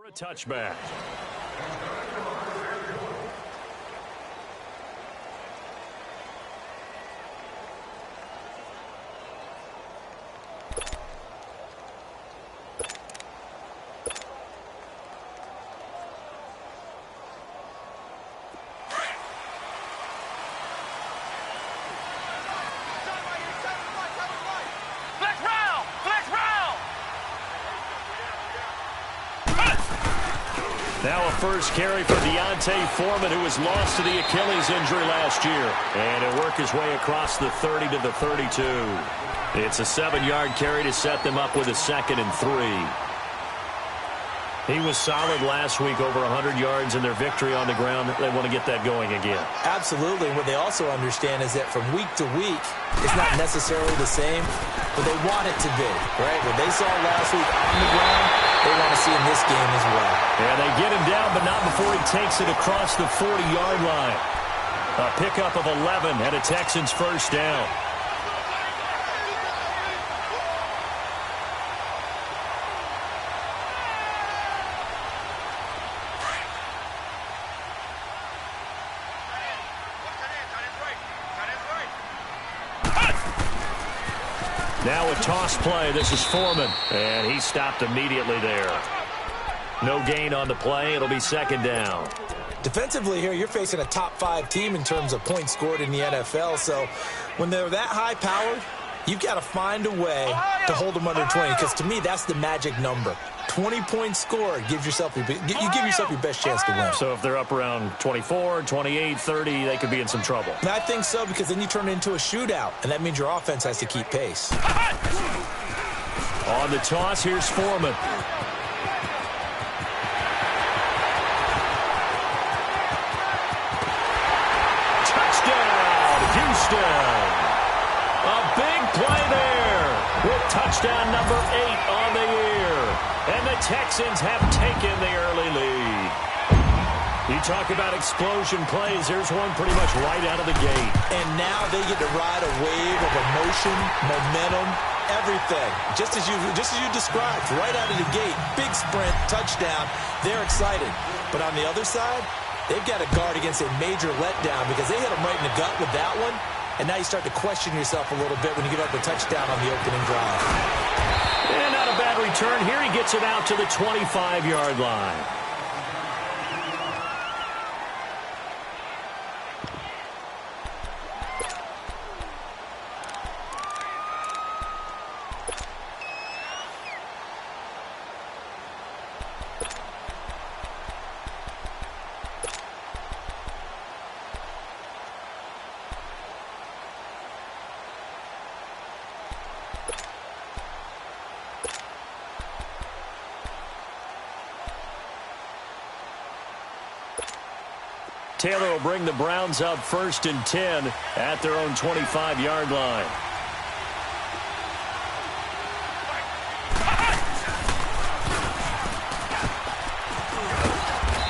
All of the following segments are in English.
For a touchback. Now a first carry for Deontay Foreman, who was lost to the Achilles injury last year. And he'll work his way across the 30 to the 32. It's a 7-yard carry to set them up with a 2nd and 3. He was solid last week, over 100 yards in their victory on the ground. They want to get that going again. Absolutely. What they also understand is that from week to week, it's not necessarily the same, but they want it to be, right? What they saw last week on the ground, they want to see in this game as well. Yeah, they get him down, but not before he takes it across the 40-yard line. A pickup of 11 and a Texans first down. Now a toss play. This is Foreman, and he stopped immediately there. No gain on the play. It'll be 2nd down. Defensively here, you're facing a top-5 team in terms of points scored in the NFL, so when they're that high-powered, you've got to find a way to hold them under 20, because to me, that's the magic number. 20 points scored, you give yourself your best chance to win. So if they're up around 24, 28, 30, they could be in some trouble. And I think so, because then you turn it into a shootout, and that means your offense has to keep pace. On the toss, here's Foreman. Touchdown, Houston. A big play there with touchdown number 8 on the year. And the Texans have taken the early lead. You talk about explosion plays. There's one pretty much right out of the gate. And now they get to ride a wave of emotion, momentum, everything. Just as you described, right out of the gate. Big sprint, touchdown. They're excited. But on the other side, they've got to guard against a major letdown because they hit them right in the gut with that one. And now you start to question yourself a little bit when you give up a touchdown on the opening drive. And not a bad return here. He gets it out to the 25-yard line. Taylor will bring the Browns up 1st and 10 at their own 25-yard line.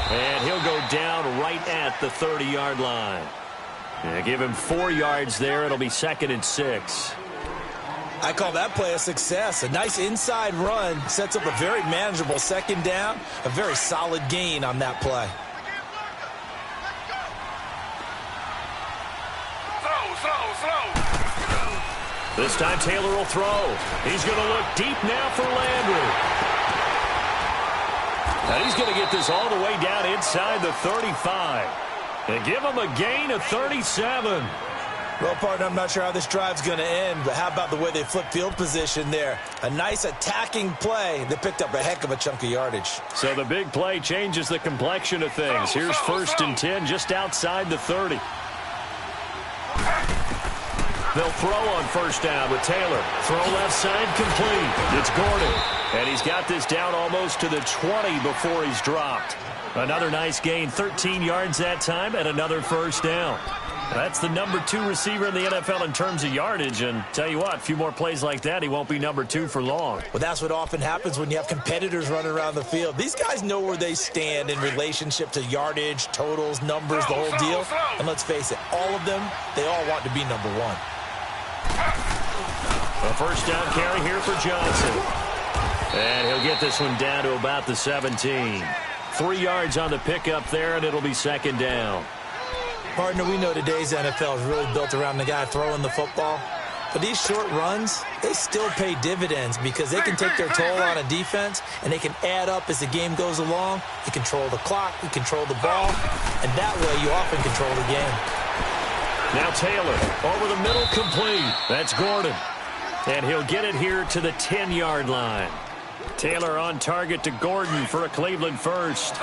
And he'll go down right at the 30-yard line. Give him 4 yards there. It'll be 2nd and 6. I call that play a success. A nice inside run sets up a very manageable 2nd down. A very solid gain on that play. This time Taylor will throw. He's going to look deep now for Landry. And he's going to get this all the way down inside the 35. And give him a gain of 37. Well, partner, I'm not sure how this drive's going to end, but how about the way they flip field position there? A nice attacking play. They picked up a heck of a chunk of yardage. So the big play changes the complexion of things. Here's 1st and 10 just outside the 30. They'll throw on 1st down with Taylor. Throw left side complete. It's Gordon. And he's got this down almost to the 20 before he's dropped. Another nice gain, 13 yards that time, and another 1st down. That's the number 2 receiver in the NFL in terms of yardage. And tell you what, a few more plays like that, he won't be number 2 for long. Well, that's what often happens when you have competitors running around the field. These guys know where they stand in relationship to yardage, totals, numbers, the whole deal. And let's face it, all of them, they all want to be number 1. A 1st down carry here for Johnson. And he'll get this one down to about the 17. 3 yards on the pickup there, and it'll be second down. Partner, we know today's NFL is really built around the guy throwing the football. But these short runs, they still pay dividends because they can take their toll on a defense, and they can add up as the game goes along. You control the clock, you control the ball, and that way you often control the game. Now Taylor, over the middle, complete. That's Gordon. And he'll get it here to the 10-yard line. Taylor on target to Gordon for a Cleveland first.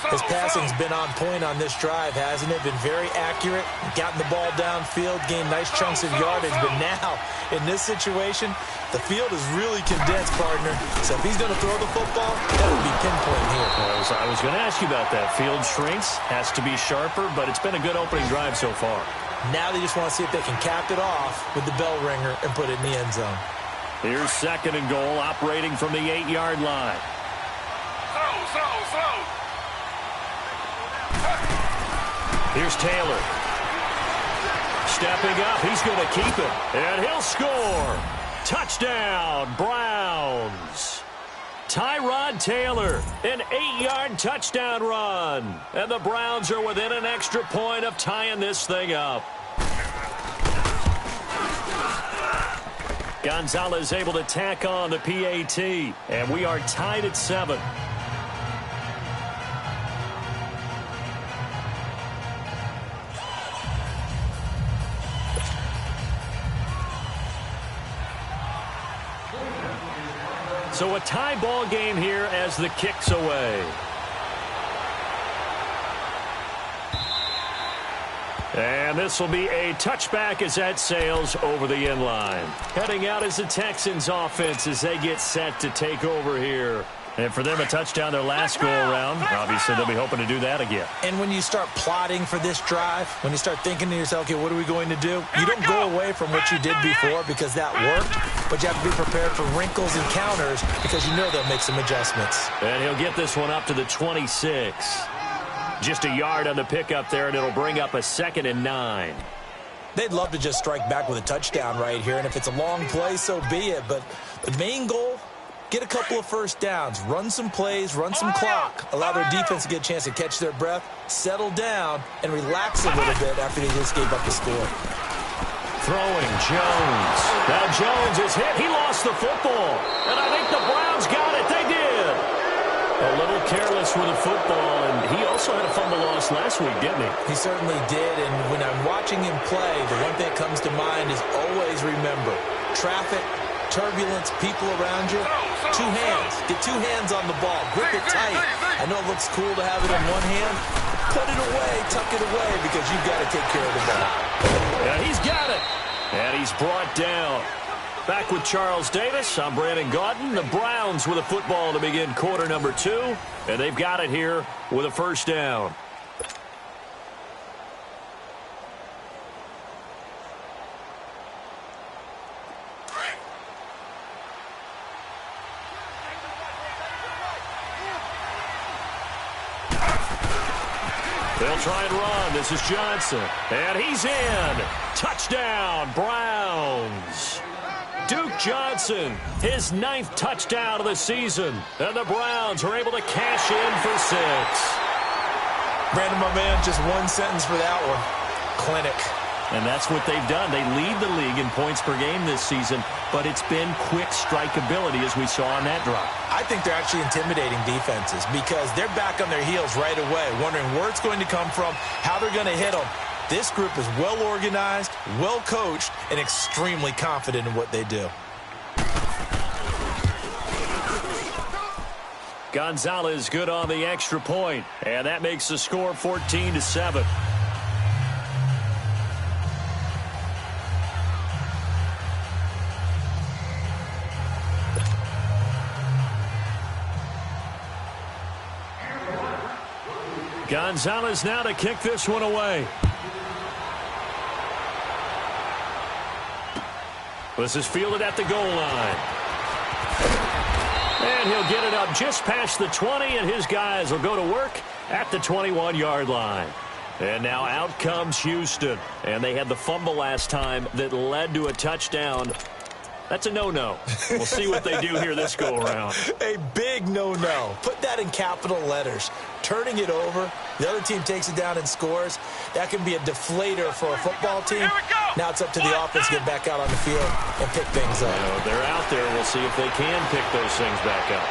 His passing's been on point on this drive, hasn't it? Been very accurate, gotten the ball downfield, gained nice chunks of yardage. But now, in this situation, the field is really condensed, partner. So if he's going to throw the football, that would be pinpoint here. Well, I was going to ask you about that. Field shrinks, has to be sharper, but it's been a good opening drive so far. Now they just want to see if they can cap it off with the bell ringer and put it in the end zone. Here's second and goal, operating from the 8-yard line. Throw. Here's Taylor. Stepping up, he's going to keep it. And he'll score. Touchdown, Browns. Tyrod Taylor, an 8-yard touchdown run. And the Browns are within an extra point of tying this thing up. Gonzalez able to tack on the PAT, and we are tied at 7. So a tie ball game here as the kick's away. And this will be a touchback as that sails over the end line. Heading out is the Texans offense as they get set to take over here. And for them, a touchdown their last go-around. Obviously, they'll be hoping to do that again. And when you start plotting for this drive, when you start thinking to yourself, okay, what are we going to do? You don't go away from what you did before because that worked, but you have to be prepared for wrinkles and counters because you know they'll make some adjustments. And he'll get this one up to the 26. Just a yard on the pickup there, and it'll bring up a 2nd and 9. They'd love to just strike back with a touchdown right here, and if it's a long play, so be it. But the main goal, get a couple of first downs, run some plays, run some clock, allow their defense to get a chance to catch their breath, settle down, and relax a little bit after they just gave up the score. Throwing Jones. Now Jones is hit. He lost the football, and I think the Browns got it. They did. A little careless with the football, and he also had a fumble loss last week, didn't he? He certainly did, and when I'm watching him play, the one thing that comes to mind is always remember, traffic, turbulence, people around you, 2 hands. Get 2 hands on the ball. Grip it tight. I know it looks cool to have it in one hand. Put it away, tuck it away, because you've got to take care of the ball. Yeah, he's got it. And he's brought down. Back with Charles Davis, I'm Brandon Gaudin. The Browns with a football to begin quarter number 2. And they've got it here with a first down. They'll try and run. This is Johnson. And he's in. Touchdown, Browns. Duke Johnson, his 9th touchdown of the season. And the Browns are able to cash in for 6. Brandon, my man, just one sentence for that one. Clinic. And that's what they've done. They lead the league in points per game this season, but it's been quick strike ability as we saw on that drop. I think they're actually intimidating defenses because they're back on their heels right away, wondering where it's going to come from, how they're going to hit them. This group is well organized, well coached, and extremely confident in what they do. Gonzalez good on the extra point, and that makes the score 14-7. Gonzalez now to kick this one away. This is fielded at the goal line. And he'll get it up just past the 20, and his guys will go to work at the 21-yard line. And now out comes Houston. And they had the fumble last time that led to a touchdown. That's a no-no. We'll see what they do here this go-around. A big no-no. Put that in capital letters. Turning it over, the other team takes it down and scores. That can be a deflator for a football team. Now it's up to the offense to get back out on the field and pick things up. They're out there. We'll see if they can pick those things back up.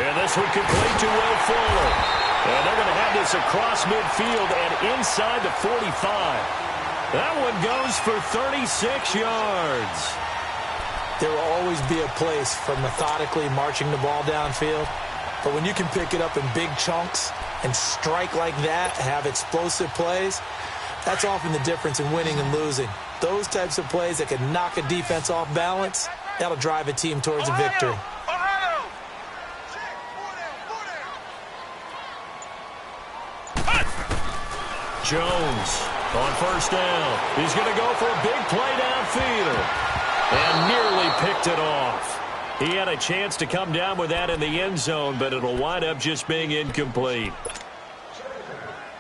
And this one complete to Will Fuller. And they're going to have this across midfield and inside the 45. That one goes for 36 yards. There will always be a place for methodically marching the ball downfield. But when you can pick it up in big chunks and strike like that, have explosive plays, that's often the difference in winning and losing. Those types of plays that can knock a defense off balance, that'll drive a team towards a victory. Jones on first down. He's going to go for a big play downfield. And nearly picked it off. He had a chance to come down with that in the end zone, but it'll wind up just being incomplete.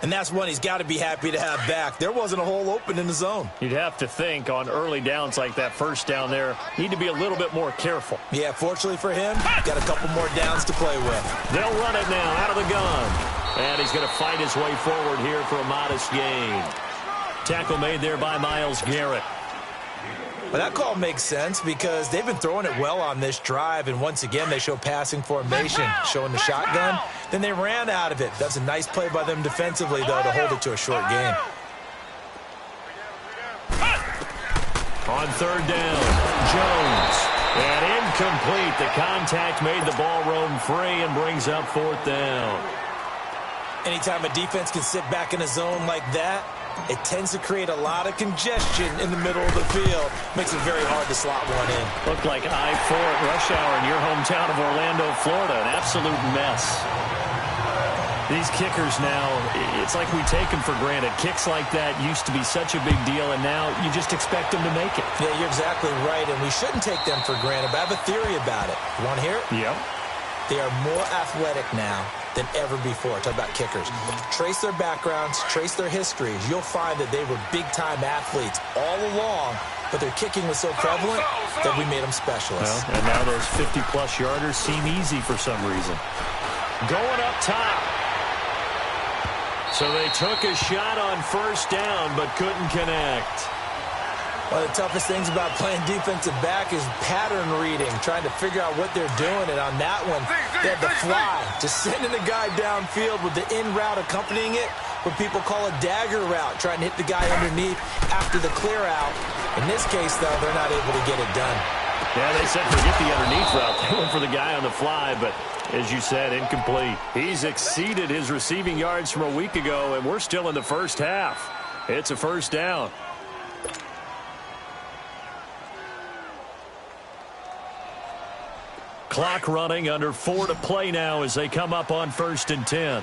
And that's one he's got to be happy to have back. There wasn't a hole open in the zone. You'd have to think on early downs like that first down there, need to be a little bit more careful. Yeah, fortunately for him, got a couple more downs to play with. They'll run it now out of the gun. And he's going to fight his way forward here for a modest gain. Tackle made there by Myles Garrett. Well, that call makes sense because they've been throwing it well on this drive, and once again they show passing formation, showing the shotgun. Then they ran out of it. That's a nice play by them defensively, though, to hold it to a short gain. On third down, Jones. And incomplete. The contact made the ball roam free and brings up fourth down. Anytime a defense can sit back in a zone like that, it tends to create a lot of congestion in the middle of the field. Makes it very hard to slot one in. Looked like I-4 at rush hour in your hometown of Orlando, Florida. An absolute mess. These kickers now, it's like we take them for granted. Kicks like that used to be such a big deal, and now you just expect them to make it. Yeah, you're exactly right, and we shouldn't take them for granted, but I have a theory about it. You want to hear it? Yep. They are more athletic now than ever before. Talk about kickers. Trace their backgrounds, trace their histories. You'll find that they were big-time athletes all along, but their kicking was so prevalent that we made them specialists. Well, and now those 50-plus yarders seem easy for some reason. Going up top. So they took a shot on first down, but couldn't connect. One of the toughest things about playing defensive back is pattern reading, trying to figure out what they're doing. And on that one, they had the fly, just sending the guy downfield with the in route accompanying it, what people call a dagger route, trying to hit the guy underneath after the clear out. In this case, though, they're not able to get it done. Yeah, they said forget the underneath route. They went for the guy on the fly, but as you said, incomplete. He's exceeded his receiving yards from a week ago, and we're still in the first half. It's a first down. Clock running, under 4 to play now as they come up on 1st and 10.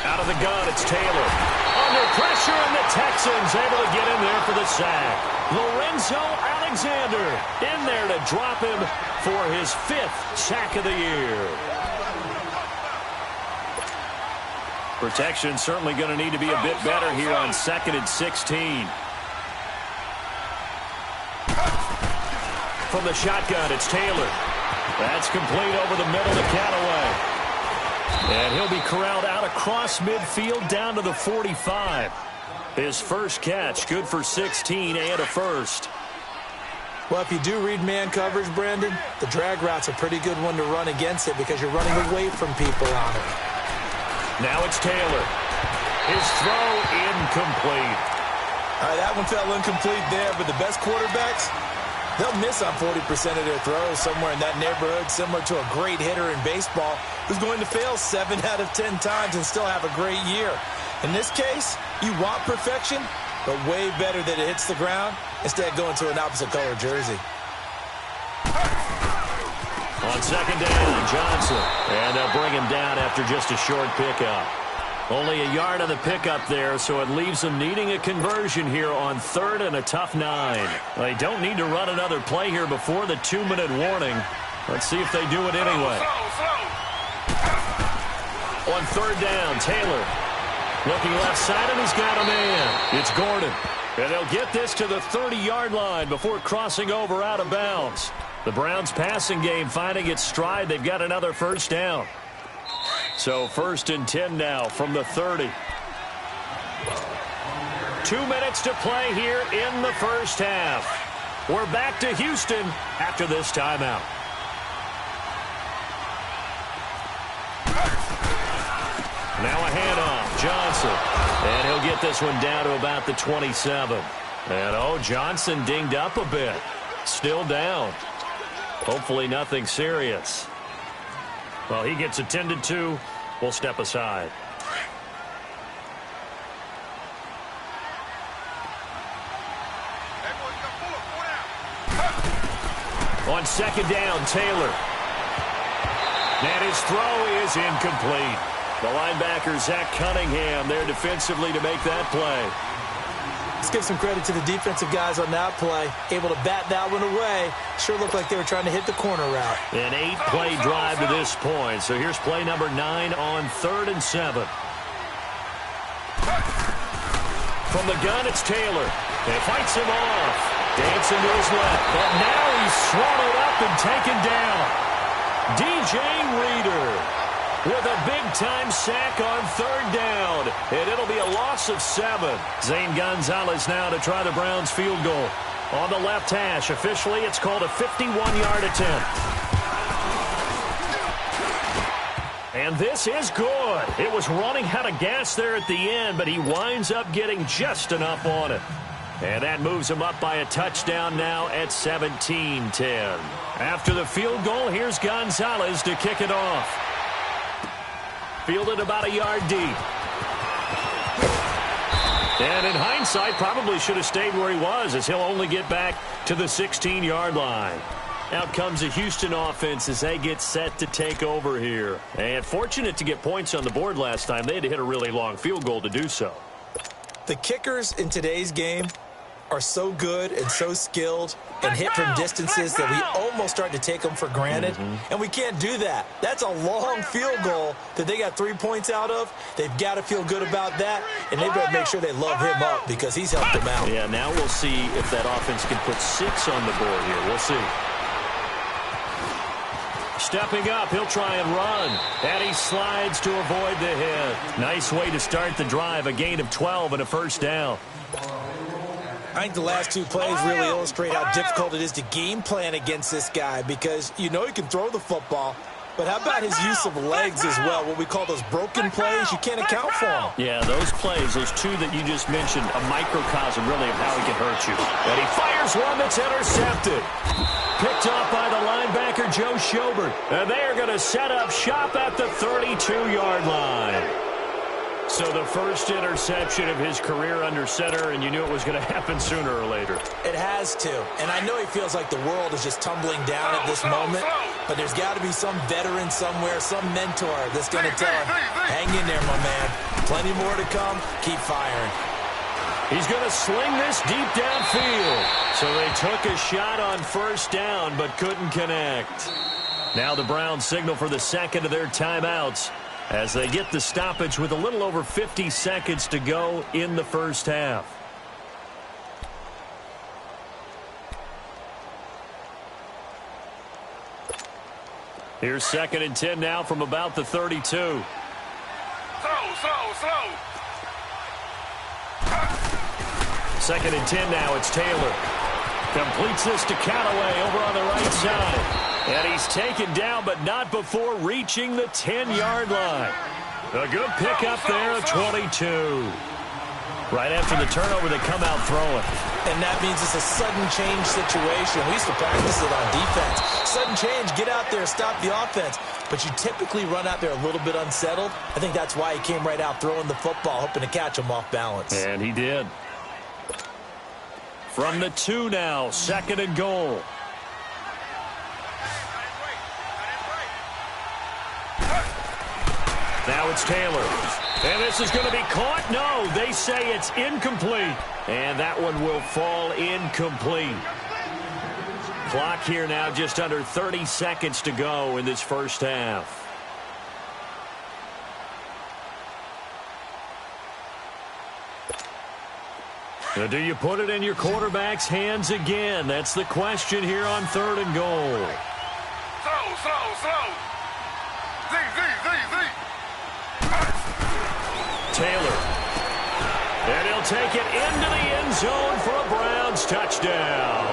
Out of the gun, it's Taylor. Under pressure, and the Texans able to get in there for the sack. Lorenzo Alexander in there to drop him for his 5th sack of the year. Protection certainly going to need to be a bit better here on 2nd and 16. From the shotgun, it's Taylor. That's complete over the middle to Callaway. And he'll be corralled out across midfield down to the 45. His first catch, good for 16 and a first. Well, if you do read man coverage, Brandon, the drag route's a pretty good one to run against it because you're running away from people on it. Now it's Taylor. His throw incomplete. All right, that one fell incomplete there, but the best quarterbacks, they'll miss on 40% of their throws somewhere in that neighborhood, similar to a great hitter in baseball who's going to fail 7 out of 10 times and still have a great year. In this case, you want perfection, but way better that it hits the ground instead of going to an opposite color jersey. On 2nd down, Johnson. And they'll bring him down after just a short pickup. Only a yard on the pickup there, so it leaves them needing a conversion here on 3rd and a tough 9. They don't need to run another play here before the 2-minute warning. Let's see if they do it anyway. On third down, Taylor looking left side, and he's got a man. It's Gordon. And they'll get this to the 30-yard line before crossing over out of bounds. The Browns' passing game finding its stride. They've got another first down. So 1st and 10 now from the 30. 2 minutes to play here in the first half. We're back to Houston after this timeout. Now a handoff, Johnson. And he'll get this one down to about the 27. And, Johnson dinged up a bit. Still down. Hopefully nothing serious. Well, he gets attended to. We'll step aside. On second down, Taylor. And his throw is incomplete. The linebacker, Zach Cunningham, there defensively to make that play. Let's give some credit to the defensive guys on that play. Able to bat that one away. Sure looked like they were trying to hit the corner route. An 8-play drive to this point. So here's play number 9 on 3rd and 7. From the gun, it's Taylor. He fights him off. Dancing to his left. But now he's swallowed up and taken down. DJ Reader with a big-time sack on 3rd down. And it'll be a loss of 7. Zane Gonzalez now to try the Browns field goal. On the left hash, officially it's called a 51-yard attempt. And this is good. It was running out of gas there at the end, but he winds up getting just enough on it. And that moves him up by a touchdown now at 17-10. After the field goal, here's Gonzalez to kick it off. Fielded about a yard deep. And in hindsight, probably should have stayed where he was, as he'll only get back to the 16-yard line. Out comes the Houston offense as they get set to take over here. And fortunate to get points on the board last time. They had to hit a really long field goal to do so. The kickers in today's game are so good and so skilled and hit from distances that we almost start to take them for granted. And we can't do that. That's a long field goal that they got 3 points out of. They've got to feel good about that, and they've got to make sure they love him up because he's helped them out. Yeah, now we'll see if that offense can put 6 on the board here. We'll see. Stepping up, he'll try and run. And he slides to avoid the hit. Nice way to start the drive. A gain of 12 and a first down. I think the last 2 plays really illustrate how difficult it is to game plan against this guy because you know he can throw the football, but how about his use of legs as well? What we call those broken plays, you can't account for them. Yeah, those plays, those 2 that you just mentioned, a microcosm really of how he can hurt you. And he fires one that's intercepted. Picked off by the linebacker, Joe Schobert. And they are going to set up shop at the 32-yard line. So the first interception of his career under center, and you knew it was going to happen sooner or later. It has to. And I know he feels like the world is just tumbling down at this moment, but there's got to be some veteran somewhere, some mentor that's going to tell him, hang in there, my man. Plenty more to come. Keep firing. He's going to sling this deep downfield. So they took a shot on first down, but couldn't connect. Now the Browns signal for the second of their timeouts as they get the stoppage with a little over 50 seconds to go in the first half. Here's 2nd and 10 now from about the 32. Slow. 2nd and 10 now. It's Taylor. Completes this to Callaway over on the right side. And he's taken down, but not before reaching the 10-yard line. A good pickup there at 22. Right after the turnover, they come out throwing. And that means it's a sudden change situation. We used to practice it on defense. Sudden change, get out there, stop the offense. But you typically run out there a little bit unsettled. I think that's why he came right out throwing the football, hoping to catch him off balance. And he did. From the 2 now, 2nd and goal. Now it's Taylor. And this is going to be caught. No, they say it's incomplete. And that one will fall incomplete. Clock here now just under 30 seconds to go in this first half. Now, do you put it in your quarterback's hands again? That's the question here on 3rd and goal. Slow. Taylor. And he'll take it into the end zone for a Browns touchdown.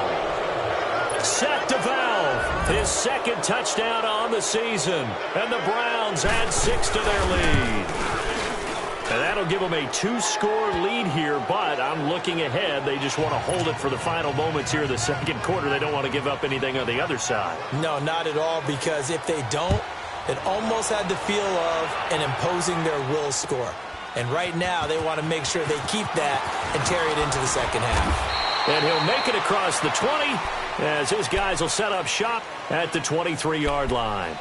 Set to valve, his 2nd touchdown on the season. And the Browns add 6 to their lead. And that'll give them a 2-score lead here, but I'm looking ahead. They just want to hold it for the final moments here in the 2nd quarter. They don't want to give up anything on the other side. No, not at all, because if they don't, it almost had the feel of an imposing their will score. And right now, they want to make sure they keep that and carry it into the 2nd half. And he'll make it across the 20 as his guys will set up shop at the 23-yard line.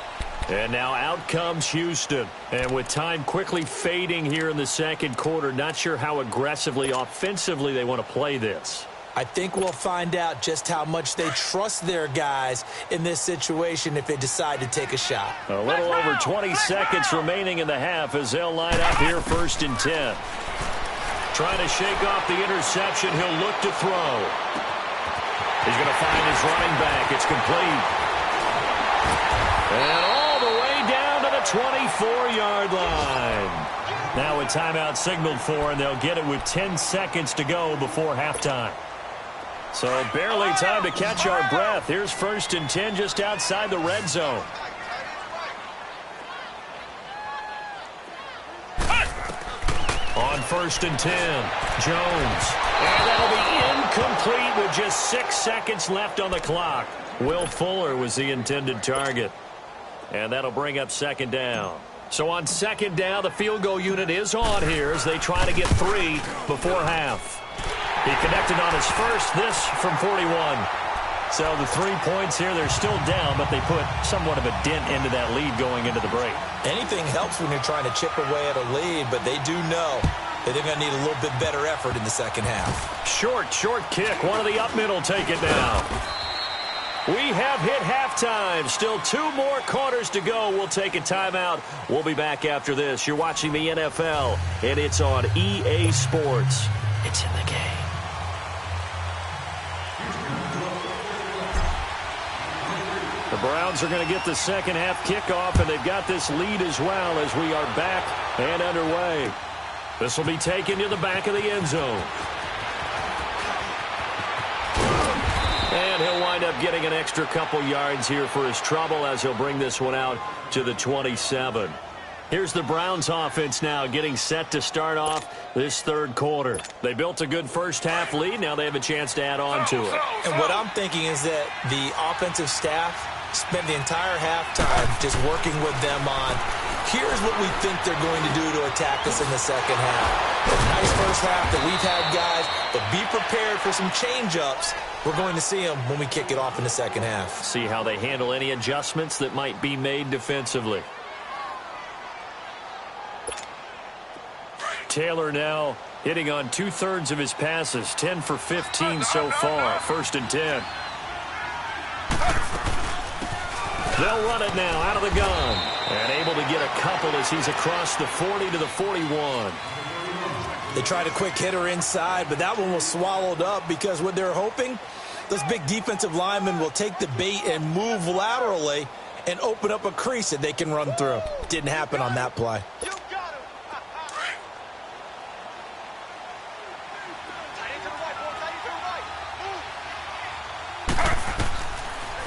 And now out comes Houston. And with time quickly fading here in the 2nd quarter, not sure how aggressively, offensively they want to play this. I think we'll find out just how much they trust their guys in this situation if they decide to take a shot. A little over 20 seconds remaining in the half as they'll line up here 1st and 10. Trying to shake off the interception. He'll look to throw. He's going to find his running back. It's complete. And all the way down to the 24-yard line. Now a timeout signaled for, and they'll get it with 10 seconds to go before halftime. So barely time to catch our breath. Here's 1st and 10 just outside the red zone. On 1st and 10, Jones. And that'll be incomplete with just 6 seconds left on the clock. Will Fuller was the intended target. And that'll bring up 2nd down. So on 2nd down, the field goal unit is on here as they try to get 3 before half. He connected on his first, this from 41. So the 3 points here, they're still down, but they put somewhat of a dent into that lead going into the break. Anything helps when you're trying to chip away at a lead, but they do know that they're going to need a little bit better effort in the 2nd half. Short kick. One of the up middle take it now. We have hit halftime. Still 2 more quarters to go. We'll take a timeout. We'll be back after this. You're watching the NFL, and it's on EA Sports. It's in the game. The Browns are going to get the 2nd half kickoff, and they've got this lead as well as we are back and underway. This will be taken to the back of the end zone. And he'll wind up getting an extra couple yards here for his trouble as he'll bring this one out to the 27. Here's the Browns offense now getting set to start off this 3rd quarter. They built a good 1st half lead. Now they have a chance to add on to it. And what I'm thinking is that the offensive staff spent the entire halftime just working with them on, here's what we think they're going to do to attack us in the 2nd half. A nice 1st half that we've had, guys, but be prepared for some change-ups. We're going to see them when we kick it off in the 2nd half. See how they handle any adjustments that might be made defensively. Taylor now hitting on 2/3 of his passes, 10 for 15 so far. 1st and 10. They'll run it now out of the gun. And able to get a couple as he's across the 40 to the 41. They tried a quick hitter inside, but that one was swallowed up because what they're hoping, those big defensive linemen will take the bait and move laterally and open up a crease that they can run through. Didn't happen on that play.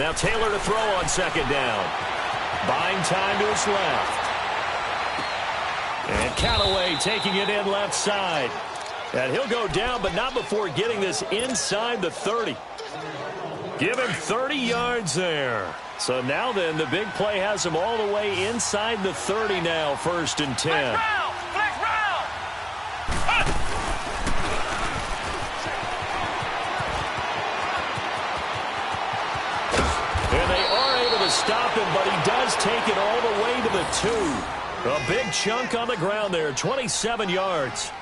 Now Taylor to throw on 2nd down. Buying time to his left. And Callaway taking it in left side. And he'll go down, but not before getting this inside the 30. Give him 30 yards there. So now then, the big play has him all the way inside the 30 now, 1st and 10. Stop him, but he does take it all the way to the 2. A big chunk on the ground there, 27 yards.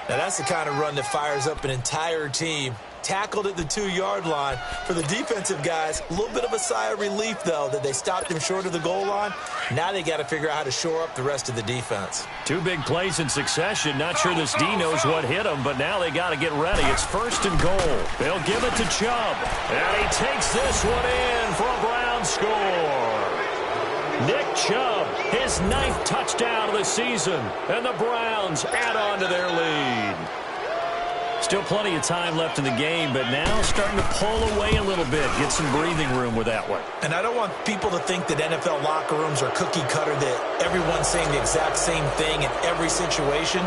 Now that's the kind of run that fires up an entire team tackled at the 2-yard line. For the defensive guys, a little bit of a sigh of relief, though, that they stopped him short of the goal line. Now they got to figure out how to shore up the rest of the defense. 2 big plays in succession. Not sure this D knows what hit him, but now they got to get ready. It's 1st and goal. They'll give it to Chubb. And he takes this one in for a Brown score. Nick Chubb, his 9th touchdown of the season, and the Browns add on to their lead. Still plenty of time left in the game, but now starting to pull away a little bit, get some breathing room with that one. And I don't want people to think that NFL locker rooms are cookie cutter, that everyone's saying the exact same thing in every situation,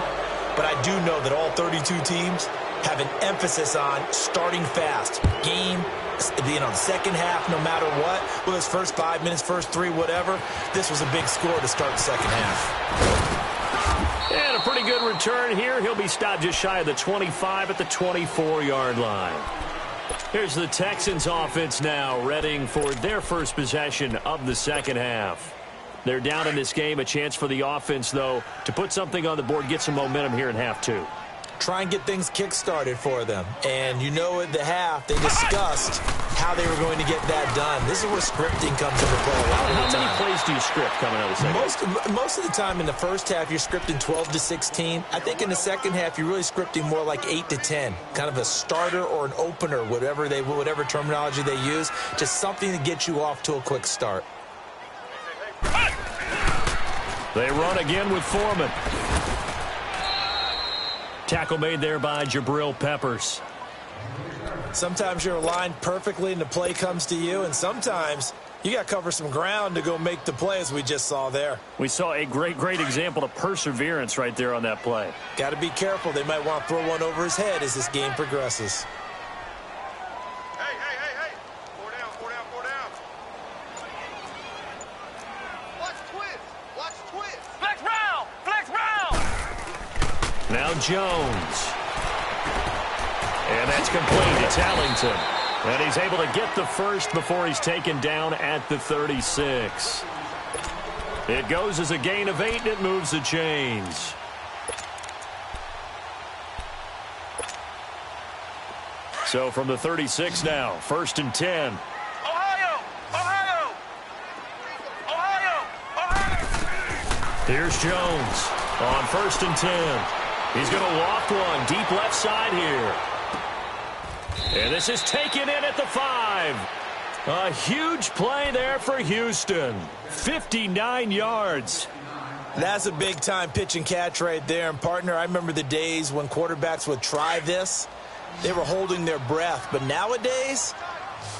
but I do know that all 32 teams have an emphasis on starting fast. Game, the second half, no matter what, whether it's first 5 minutes, first 3, whatever, this was a big score to start the second half. And a pretty good return here. He'll be stopped just shy of the 25 at the 24-yard line. Here's the Texans offense now, readying for their first possession of the second half. They're down in this game. A chance for the offense, though, to put something on the board, get some momentum here in half 2. Try and get things kick-started for them. And you know at the half, they discussed how they were going to get that done. This is where scripting comes into play a lot of the time. How many plays do you script coming out of the second? Most of the time in the first half, you're scripting 12 to 16. I think in the second half, you're really scripting more like 8 to 10. Kind of a starter or an opener, whatever terminology they use. Just something to get you off to a quick start. They run again with Foreman. Tackle made there by Jabril Peppers. Sometimes you're aligned perfectly and the play comes to you, and sometimes you got to cover some ground to go make the play, as we just saw there. We saw a great example of perseverance right there on that play. Got to be careful. They might want to throw one over his head as this game progresses. Hey. Four down. Watch twist. Flex Brown. Now Jones. And that's complete to Tallington. And he's able to get the first before he's taken down at the 36. It goes as a gain of 8, and it moves the chains. So from the 36 now, 1st and 10. Ohio. Here's Jones on 1st and 10. He's going to loft one deep left side here. And this is taken in at the 5. A huge play there for Houston. 59 yards. That's a big-time pitch and catch right there. And, partner, I remember the days when quarterbacks would try this. They were holding their breath. But nowadays,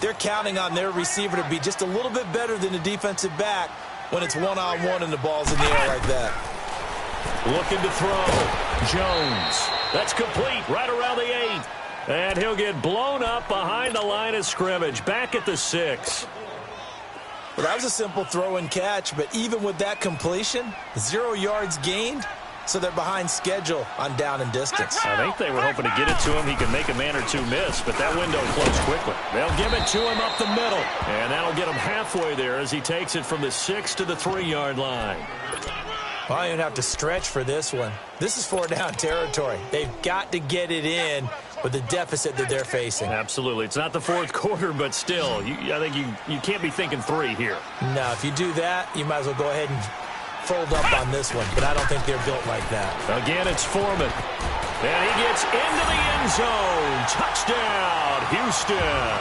they're counting on their receiver to be just a little bit better than the defensive back when it's one-on-one and the ball's in the air like that. Looking to throw. Jones. That's complete right around the 8. And he'll get blown up behind the line of scrimmage. Back at the 6. Well, that was a simple throw and catch, but even with that completion, 0 yards gained, so they're behind schedule on down and distance. I think they were hoping to get it to him. He could make a man or 2 miss, but that window closed quickly. They'll give it to him up the middle, and that'll get him halfway there as he takes it from the 6 to the 3-yard line. Well, I don't have to stretch for this one. This is 4-down territory. They've got to get it in with the deficit that they're facing. Absolutely. It's not the 4th quarter, but still, I think you can't be thinking 3 here. No, if you do that, you might as well go ahead and fold up on this one, but I don't think they're built like that. Again, it's Foreman. And he gets into the end zone. Touchdown, Houston.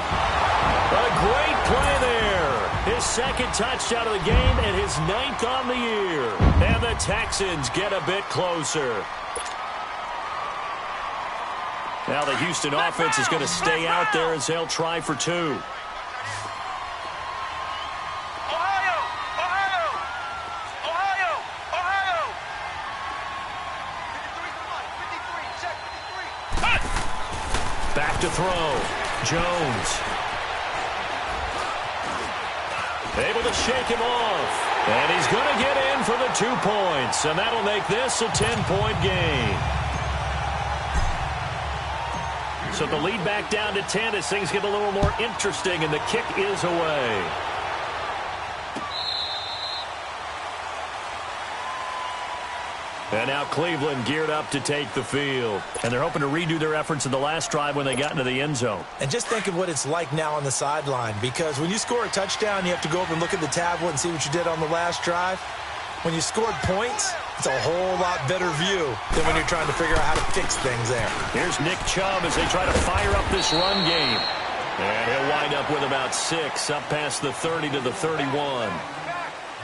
A great play there. His 2nd touchdown of the game and his 9th on the year. And the Texans get a bit closer. Now the Houston offense is going to stay out there as they'll try for 2. Back to throw. Jones. Able to shake him off. And he's going to get in for the 2 points. And that'll make this a 10-point game. So the lead back down to 10 as things get a little more interesting, and the kick is away. And And now Cleveland geared up to take the field. And they're hoping to redo their efforts in the last drive when they got into the end zone. And just think of what it's like now on the sideline, because when you score a touchdown, you have to go over and look at the tablet and see what you did on the last drive. When you scored points, it's a whole lot better view than when you're trying to figure out how to fix things there. Here's Nick Chubb as they try to fire up this run game. And he'll wind up with about 6, up past the 30 to the 31.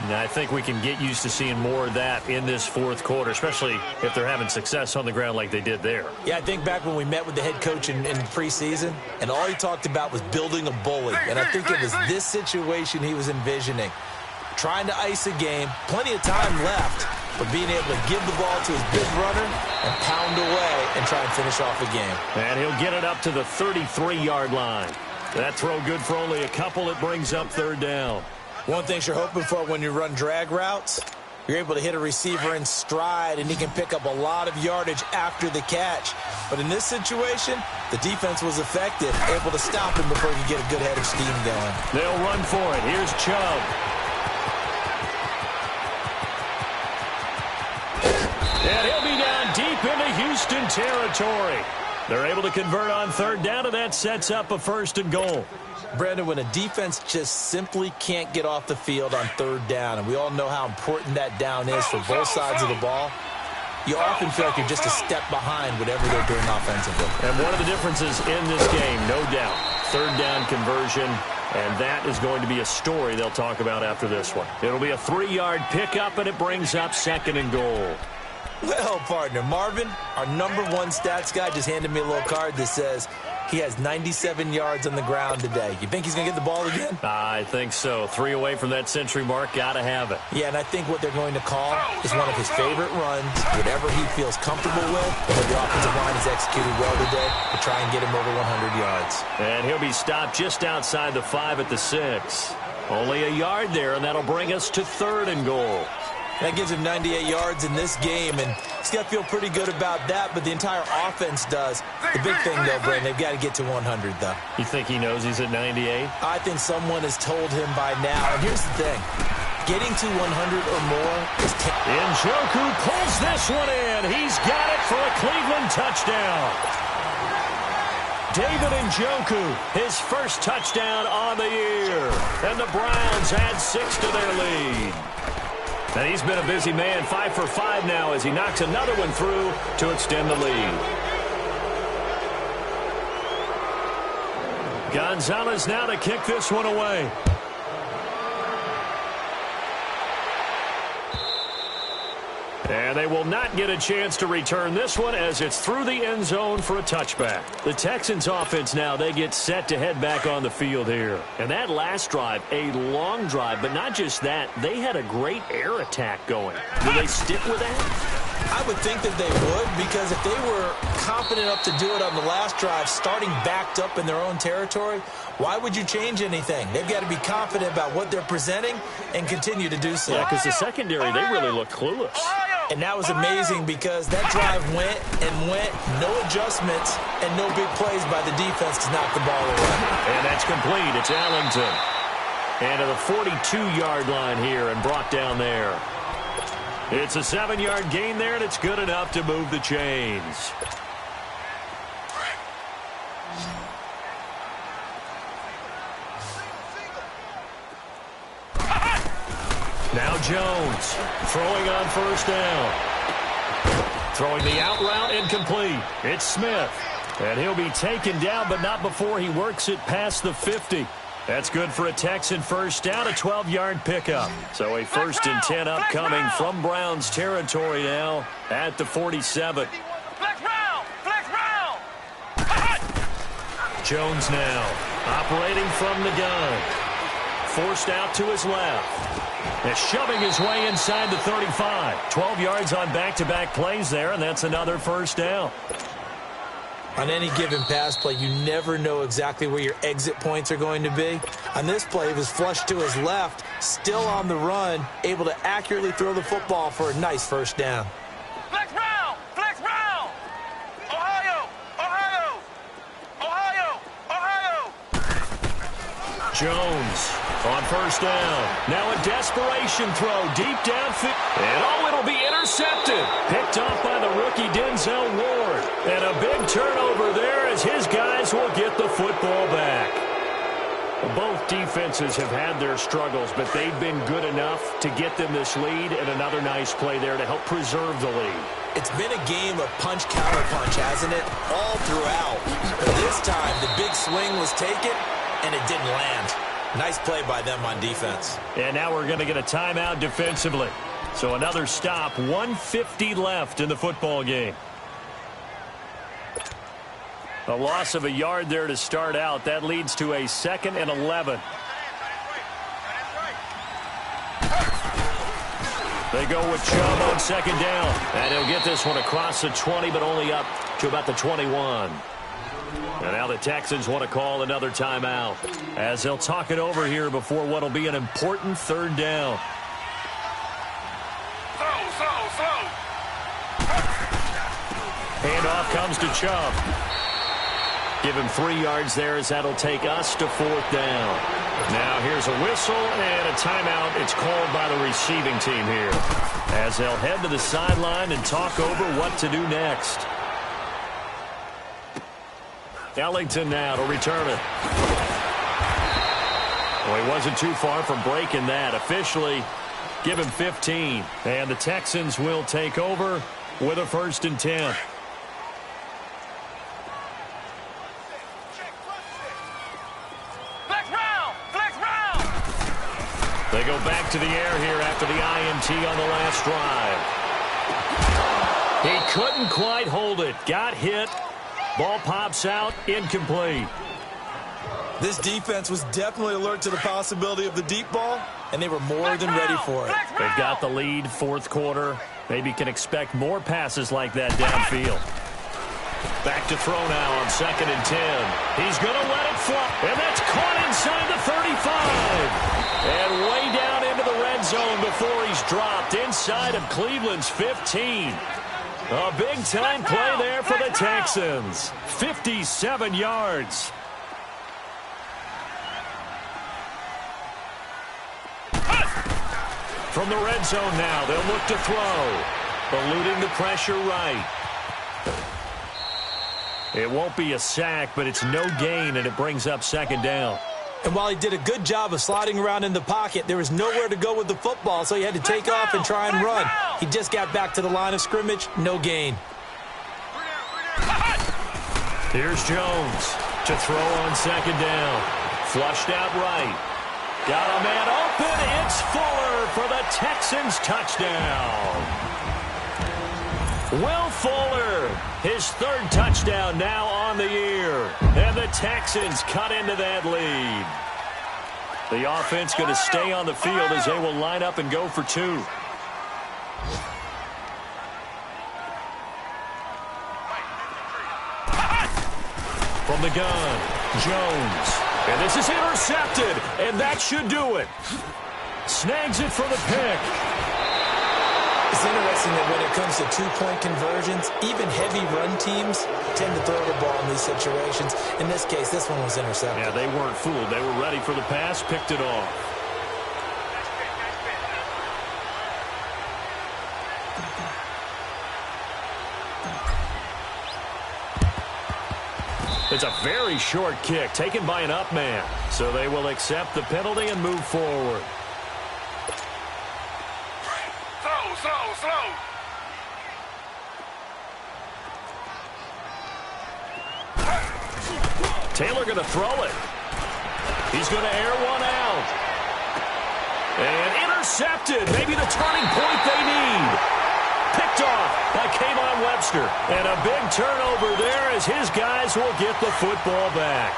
And I think we can get used to seeing more of that in this fourth quarter, especially if they're having success on the ground like they did there. Yeah, I think back when we met with the head coach in preseason, and all he talked about was building a bully. And I think it was this situation he was envisioning. Trying to ice a game, plenty of time left, but being able to give the ball to his big runner and pound away and try and finish off the game. And he'll get it up to the 33-yard line. That throw good for only a couple. It brings up third down. One thing you're hoping for when you run drag routes, you're able to hit a receiver in stride, and he can pick up a lot of yardage after the catch. But in this situation, the defense was effective, able to stop him before he could get a good head of steam going. They'll run for it. Here's Chubb. And he'll be down deep into Houston territory. They're able to convert on third down, and that sets up a 1st and goal. Brandon, when a defense just simply can't get off the field on third down, and we all know how important that down is for both sides of the ball, you often feel like you're just a step behind whatever they're doing offensively. And one of the differences in this game, no doubt, third down conversion, and that is going to be a story they'll talk about after this one. It'll be a 3-yard pickup, and it brings up 2nd and goal. Well, partner, Marvin, our #1 stats guy, just handed me a little card that says he has 97 yards on the ground today. You think he's going to get the ball again? I think so. 3 away from that century mark. Got to have it. Yeah, and I think what they're going to call is one of his favorite runs, whatever he feels comfortable with, but the offensive line has executed well today to try and get him over 100 yards. And he'll be stopped just outside the 5 at the 6. Only a yard there, and that'll bring us to 3rd and goal. That gives him 98 yards in this game, and he's got to feel pretty good about that, but the entire offense does. The big thing, though, Brandon, they've got to get to 100, though. You think he knows he's at 98? I think someone has told him by now. And here's the thing. Getting to 100 or more is... Njoku pulls this one in. He's got it for a Cleveland touchdown. David Njoku, his first touchdown on the year. And the Browns add 6 to their lead. And he's been a busy man, 5 for 5 now as he knocks another one through to extend the lead. Gonzalez now to kick this one away. And they will not get a chance to return this one as it's through the end zone for a touchback. The Texans offense now, they get set to head back on the field here. And that last drive, a long drive, but not just that, they had a great air attack going. Will they stick with that? I would think that they would, because if they were confident enough to do it on the last drive, starting backed up in their own territory, why would you change anything? They've got to be confident about what they're presenting and continue to do so. Yeah, because the secondary, they really look clueless. And that was amazing because that drive went and went, no adjustments, and no big plays by the defense to knock the ball away. And that's complete. It's Allington. And to the 42-yard line here and brought down there. It's a 7-yard gain there, and it's good enough to move the chains. Now Jones throwing on first down. Throwing the out route incomplete. It's Smith. And he'll be taken down, but not before he works it past the 50. That's good for a Texan first down, a 12-yard pickup. So a 1st and 10 upcoming from Browns territory now at the 47. Jones now operating from the gun. Forced out to his left. And shoving his way inside the 35. 12 yards on back-to-back plays there, and that's another first down. On any given pass play, you never know exactly where your exit points are going to be. On this play, it was flushed to his left, still on the run, able to accurately throw the football for a nice first down. Flex round! Flex round! Ohio! Ohio! Ohio! Ohio! Jones on first down. Now a desperation throw deep downfield. And it'll be intercepted. Picked off by the rookie Denzel Ward. And a big turnover there as his guys will get the football back. Both defenses have had their struggles, but they've been good enough to get them this lead, and another nice play there to help preserve the lead. It's been a game of punch-counter-punch, hasn't it? All throughout. But this time, the big swing was taken, and it didn't land. Nice play by them on defense. And now we're going to get a timeout defensively. So another stop, 1:50 left in the football game. A loss of a yard there to start out. That leads to a 2nd and 11. They go with Chubb on 2nd down. And he'll get this one across the 20, but only up to about the 21. And now the Texans want to call another timeout as they'll talk it over here before what will be an important 3rd down. Handoff comes to Chubb. Give him 3 yards there as that'll take us to 4th down. Now here's a whistle and a timeout. It's called by the receiving team here as they'll head to the sideline and talk over what to do next. Ellington now to return it. Well, he wasn't too far from breaking that. Officially, give him 15. And the Texans will take over with a 1st and 10. They go back to the air here after the INT on the last drive. He couldn't quite hold it. Got hit. Ball pops out. Incomplete. This defense was definitely alert to the possibility of the deep ball, and they were more than ready for it. They've got the lead, 4th quarter. Maybe can expect more passes like that downfield. Back to throw now on 2nd and 10. He's going to let it fly. And that's caught inside the 35. And way down into the red zone before he's dropped inside of Cleveland's 15. A big-time play there for the Texans. 57 yards. From the red zone now, they'll look to throw. Eluding the pressure right. It won't be a sack, but it's no gain, and it brings up 2nd down. And while he did a good job of sliding around in the pocket, there was nowhere to go with the football, so he had to take off and try and run. He just got back to the line of scrimmage, no gain. Here's Jones to throw on 2nd down. Flushed out right. Got a man open. It's Fuller for the Texans touchdown. Will Fuller, his 3rd touchdown now on the year. And the Texans cut into that lead. The offense going to stay on the field as they will line up and go for 2. From the gun, Jones. And this is intercepted, and that should do it. Snags it for the pick. It's interesting that when it comes to 2-point conversions, even heavy run teams tend to throw the ball in these situations. In this case, this one was intercepted. Yeah, they weren't fooled. They were ready for the pass, picked it off. It's a very short kick taken by an up man. So they will accept the penalty and move forward. Slow. Taylor going to throw it. He's going to air one out. And intercepted. Maybe the turning point they need. Picked off by Kayvon Webster. And a big turnover there as his guys will get the football back.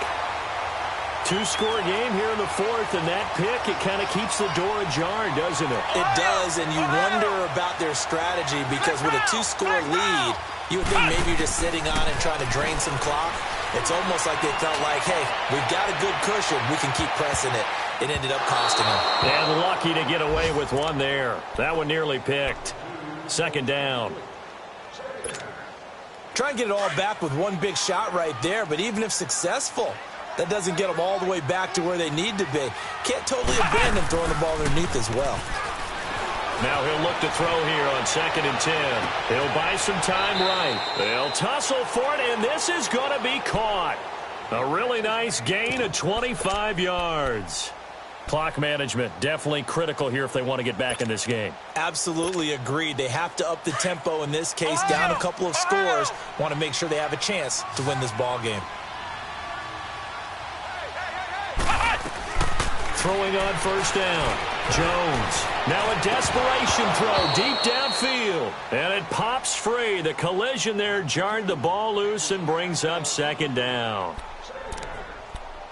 2-score game here in the 4th, and that pick, it kind of keeps the door ajar, doesn't it? It does, and you wonder about their strategy because with a 2-score lead, you would think maybe you're just sitting on and trying to drain some clock. It's almost like they felt like, hey, we've got a good cushion. We can keep pressing it. It ended up costing them. And lucky to get away with one there. That one nearly picked. 2nd down. Try and get it all back with one big shot right there, but even if successful, That doesn't get them all the way back to where they need to be. Can't totally abandon throwing the ball underneath as well. Now he'll look to throw here on 2nd and 10. He'll buy some time right. They'll tussle for it, and this is going to be caught. A really nice gain of 25 yards. Clock management definitely critical here if they want to get back in this game. Absolutely agreed. They have to up the tempo in this case, down a couple of scores. Want to make sure they have a chance to win this ball game. Throwing on 1st down. Jones. Now a desperation throw deep downfield. And it pops free. The collision there jarred the ball loose and brings up 2nd down.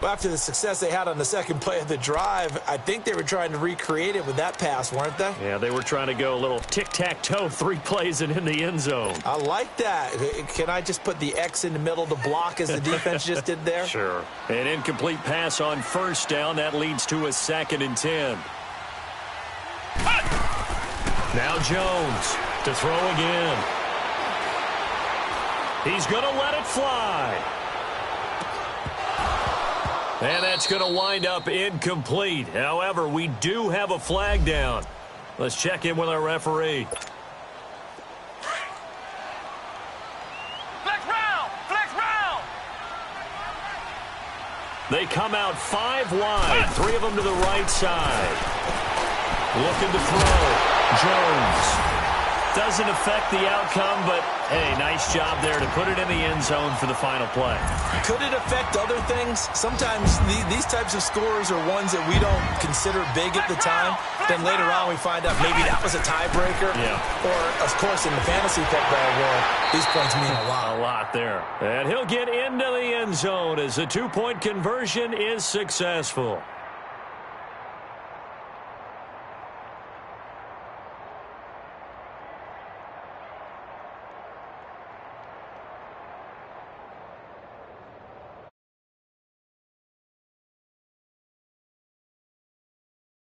After the success they had on the second play of the drive, I think they were trying to recreate it with that pass, weren't they? Yeah, they were trying to go a little tic-tac-toe, 3 plays and in the end zone. I like that. Can I just put the X in the middle to block as the defense just did there? Sure. An incomplete pass on 1st down. That leads to a 2nd and 10. Now Jones to throw again. He's going to let it fly. And that's going to wind up incomplete. However, we do have a flag down. Let's check in with our referee. Flex round! Flex round! They come out 5 wide, 3 of them to the right side. Looking to throw. Jones. Doesn't affect the outcome, but, hey, nice job there to put it in the end zone for the final play. Could it affect other things? Sometimes these types of scores are ones that we don't consider big at the time. Then later on we find out maybe that was a tiebreaker. Yeah. Or, of course, in the fantasy football world, these points mean a lot. A lot there. And he'll get into the end zone as the 2-point conversion is successful.